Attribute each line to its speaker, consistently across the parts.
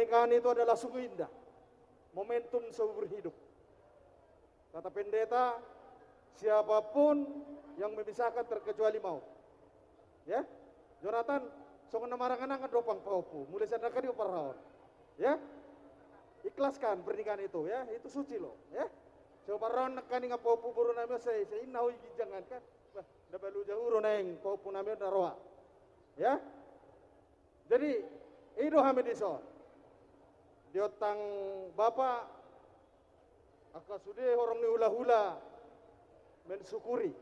Speaker 1: Pernikahan itu adalah sungguh indah, momentum seumur hidup. Kata pendeta, siapapun yang memisahkan terkecuali maut. Ya, Jonathan, songon namarangan dopang paupu, mulai sadaka di operawan. Ya, ikhlaskan pernikahan itu, ya, itu suci loh, ya. Coba ron nekani ngapopu buru nami saya inawi jangan kan, dah balu jauh neng paupu nami naroa, ya. Jadi itu hamidison, diotang bapak, akasude orang ni hula-hula mensyukuri.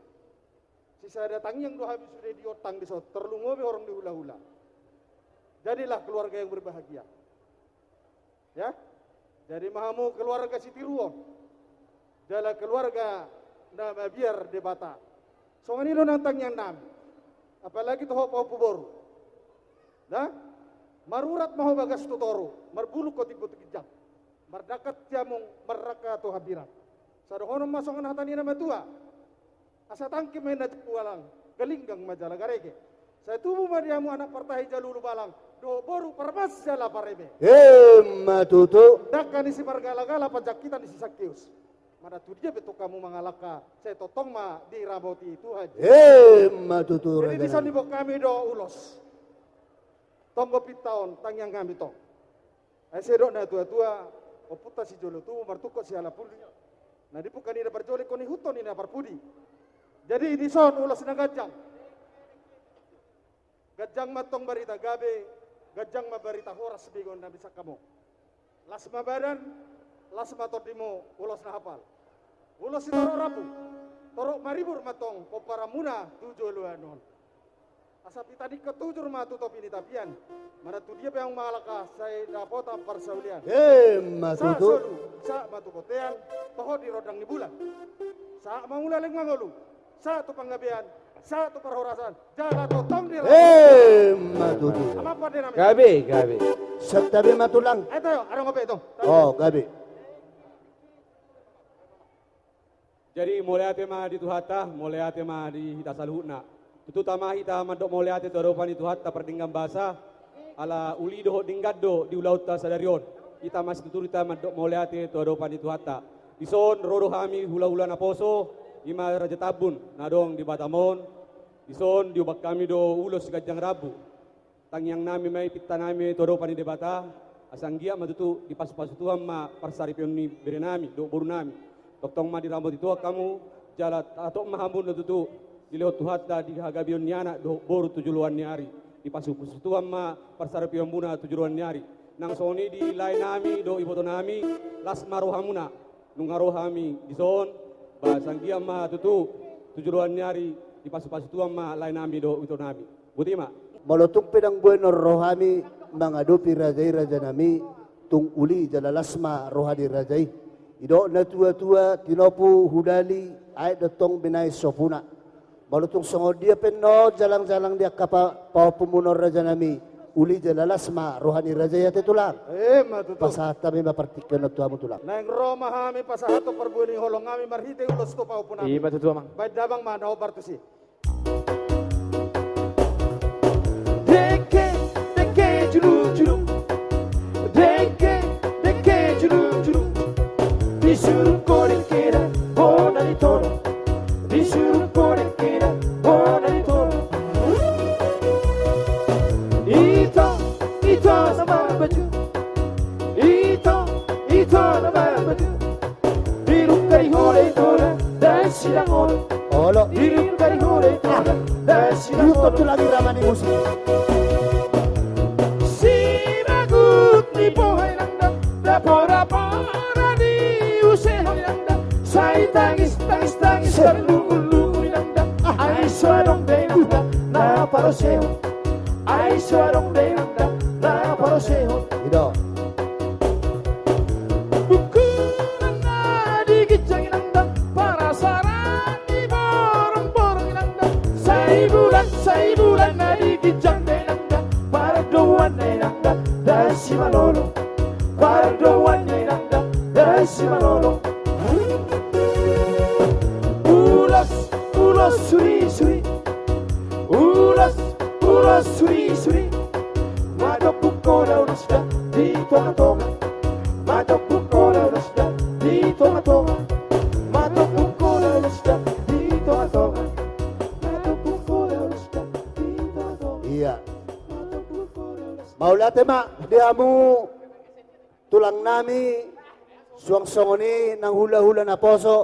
Speaker 1: Sisa datang yang doa habis sudah diotang di sot, terlungobi orang di hula-hula. Jadilah keluarga yang berbahagia. Ya, jadi mahamu keluarga Sitiruon. Jala keluarga nama biar debata. Songan itu nantang yang nam. Apalagi toh paupu boru. Nah, marurat mahu bagas tutoru, marbulu kotik kijang. Mardakat jamung meraka to habirat. Sadohono masongan hatani nama tua. Asa tangki main na walang galinggang majalah garege. Saya tubuh mariamu anak partai jalulu balang. Do boru parmas jala parebe.
Speaker 2: Matutu.
Speaker 1: Dakkan isi margala-gala pajakitan isi sakius. Mana tu dia betul kamu mengalaka. Saya totong ma di raboti itu aja.
Speaker 2: Matutu.
Speaker 1: Jadi di sana kami do ulos. Tonggo pitaon tangyang kami tong. Sedok na tua-tua oputa si jolo tu martuko si alapuli. Nah di bukan ina berjoli koni huton ina parpudi. Jadi di son ulos na gajang. Gajang matong barita gabe, gajang mabarita horas bigon na bisa kamu. Las mabadan, las matodimo ulos na hafal. Ulos si toro rapu, toro maribur matong koparamuna tujuh luanon. Asapi tadi ketujur matu topi ni tapian. Mana tu dia yang malaka saya dapat ampar saulian.
Speaker 2: Matutu.
Speaker 1: Sa matu kotean, toho di rodang ni bulan. Sa mangulaling mangolu, sa tu panggabean, sa tu perhorasan. Jala totong di.
Speaker 2: Matutu.
Speaker 1: Apa dia namanya?
Speaker 2: Gabi. Setabi matulang.
Speaker 1: Ito yo, arang ngope ito.
Speaker 2: Oh, gabi.
Speaker 3: Jadi mulai ate mah di tuhata, mulai ate mah di hita saluhna. Tutu tama hita mandok mulai ate toropan di tuhata perdinggam bahasa ala uli doho dinggado di ulauta sadarion. Kita masih tuturi ta mandok mulai ate toropan di tuhata. Dison rodo kami hula-hula na poso, ima raja tabun nadong di Batamon. Dison diubak kami do ulos gajang rabu. Tangyang nami may pita nami toropan di debata. Asanggia matutu di pasu-pasu tuhan ma parsaripion ni berenami do boru nami. Toktong ma di rambut itu kamu jalat atau mahambun tutu di lewat tuhata di hagabion nyana do boru tujuluan nyari di pasu-pasu tuhan ma parsaripion buna tujuluan nyari. Nang soni di lain nami do iboto nami las marohamuna nungarohami di son basanggia ma tutu tujuluan nyari di pasu-pasu tuhan ma lain nami do itu nami. Butima.
Speaker 2: Malotung pedang bueno rohami mengadopi rajai raja nami tung uli jalalasma rohani rajai. Ido na tua-tua tinopu hudali ay datong binay sopuna. Malotung songod dia penno jalang-jalang dia kapa paupumunor raja nami uli jalalasma rohani rajai ate tulang.
Speaker 1: Matutu.
Speaker 2: Pasahata mi mapartikan na tuamu tulang.
Speaker 1: Nang Roma hami pasahato perbuning holong kami marhite ulos to paupun nami.
Speaker 3: Iya matutu amang.
Speaker 1: Baik dabang mana obar tu si.
Speaker 4: Deke juru Deke juru Disuruh korek-kera Bona di toro Disuruh korek-kera Bona di toro Ito nama baju Ito nama baju Biru kari hore tora Dan silang oro
Speaker 2: Olo.
Speaker 4: Biru kari hore tora Dan silang
Speaker 2: Yuto
Speaker 4: oro
Speaker 2: tu lagi ramani musik.
Speaker 4: Sinagut ni Bohay Nanda Dapora-pora di usehan Nanda Say tangis-tangis Terlungu-lungu Nanda Ay suarong de Nanda Na paroseho Ay suarong de Nanda Na paroseho
Speaker 2: Ido.
Speaker 4: Bukunan na di gijang Nanda Para sarang di borong-borong Nanda Say bulan na di gijang de Nanda Para doan de Nanda Dasi malolo Para doan de Nanda Dasi malolo Ulos suri-suri Ulos suri-suri Madok ko na ulos da Dito tonga-tonga. Matok bukola lusda, di tonga-tonga. Matok bukola lusda, di tonga-tonga. Matok bukola lusda, di tonga-tonga.
Speaker 2: Iya.
Speaker 4: Matok bukola lusda.
Speaker 2: Maulate ma, diamu tulang nami suang songoni nang hula-hula na poso